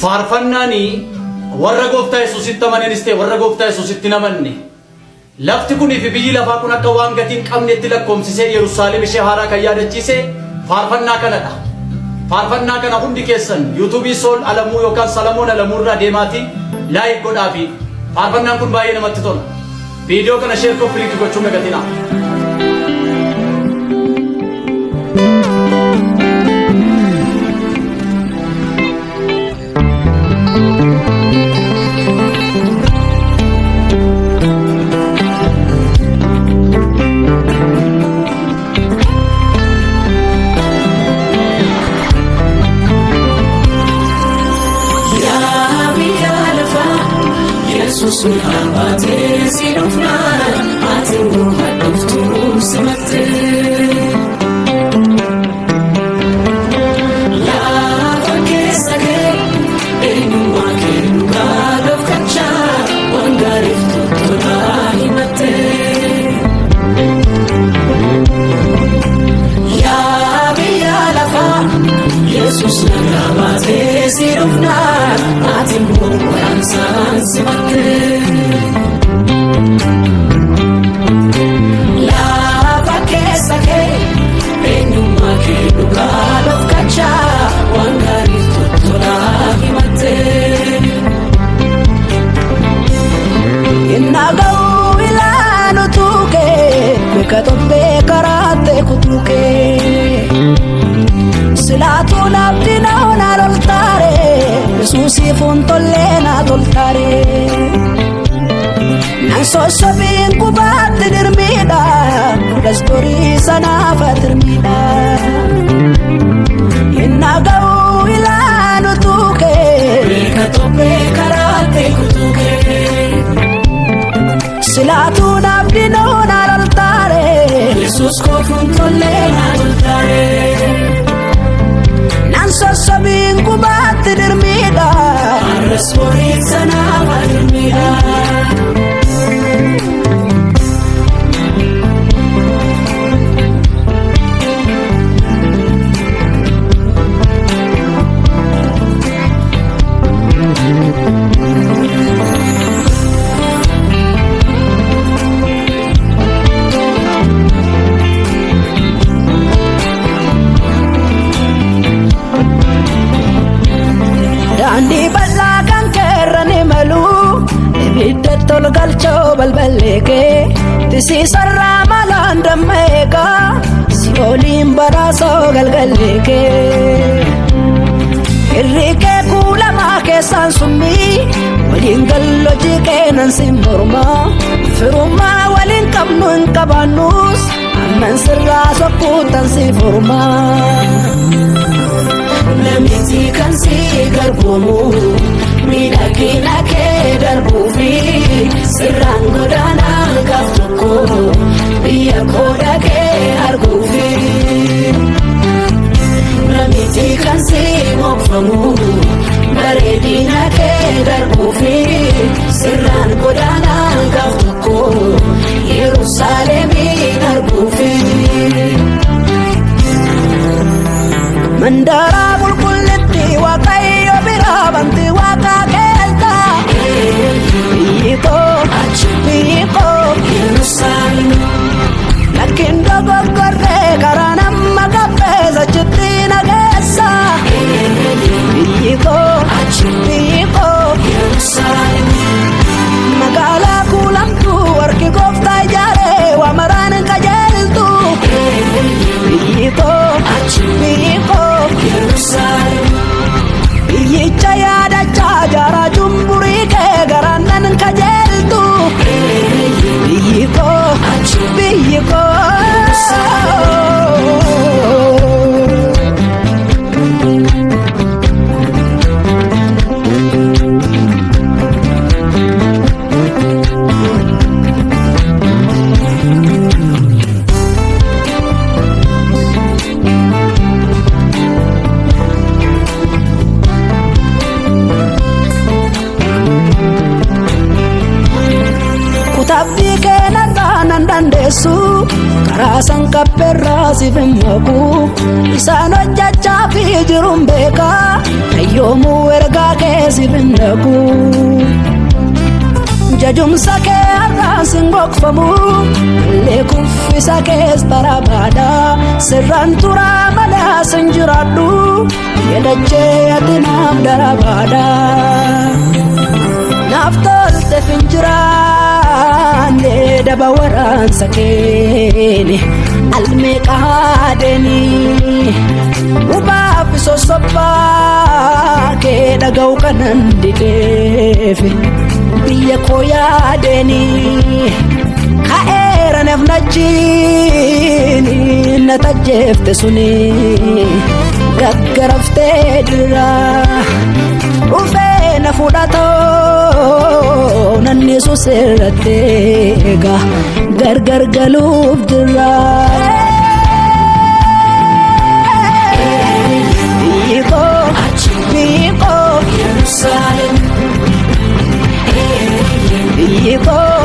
faarfannaani warra gooftaa Yesuusitti amanan warra gooftaa Yesuusitti namanne lafti kun fi biyyi lafaa kun akka waan gatiin qabnetti lakkoomsisee Yerusaalem ishee haaraa kan yaadachiise faarfannaa kanadha. Faarfannaa kana hundi keessan YouTube Sool Alamuu yookaan Salamoon Alamuu irraa deemaati like godhaafi faarfannaan kun baay'ee namatti tola. Video kana share complete gochuun nagatina. Sun abate sinofna atingu haduftu simate la fakesake enuma kenuga dofkacha wangariftu tola himate ya biya lafa Jesus abate sinofna atingu wansan simate Katombe karate kutuke Silatun abdina ona loltare Yesusi funtolle na toltare Nanso sabin kubat dirmida Dastori sana fatirmida Innagau ilanu tuke Katombe karate kutuke Silatun abdina ona loltare Jesus ko funtolle na toltare Nanso sabin kubat dirmida Resmori sana fatirmida Andi balakan kerane malu ibidetol galcho balbaleke tisi sarra malanda mega siolim baraso galgaleke irrike kula ma ke sansumi walin galloji kenan simorma firuma walin kabnun kabanus amman sirra sokutan sifurma Namiti kan si garbumu Midakina ke darbufi Sirang godana gaftuku Biya koda ke argufi Namiti kan si mokfamu Baredina ke darbufi Sirang godana gaftuku Yerusalemin argufi Mandara bulkulitti waqayyo birabanti waqa keelta Biyiko Yerusaalem Lakin dogoggorre karaa nama qabbeessa chitti nageessa Biyiko Yerusaalem Magaalaa kuulamtu warki gooftaa ijaare wamaraan qajeeltu Biyiko Yerusaalem Biyyicha yaadachaa jara jumburii kee garannan kajeeltu Biyyiko Kutabbi kenarra nan dandeessu karaa san kapperraa kaasifin maku isaan hojjechaa fi jiruun beeka hayyoomuu ergaa keesifin dhaku jajumsa kee har'aan sin gokfamu illee kuffisa kees barabaadha sirraan turaa malee sin jiraadhu jedhachee ati naaf darabaadha naaf tolte finjiraanne daba waraansa keeni almee qaadeeni ubaaf sosobbaa kee dhaga'u kanan dideefi biyya koo yaadeeni ka'eera nafnachiini na tajjeefte suni gaggaraftee dira dhufee na fudhatoo nannisu sirratteega gargar galuuf dira biyyi koo Yerusaalem biyyi koo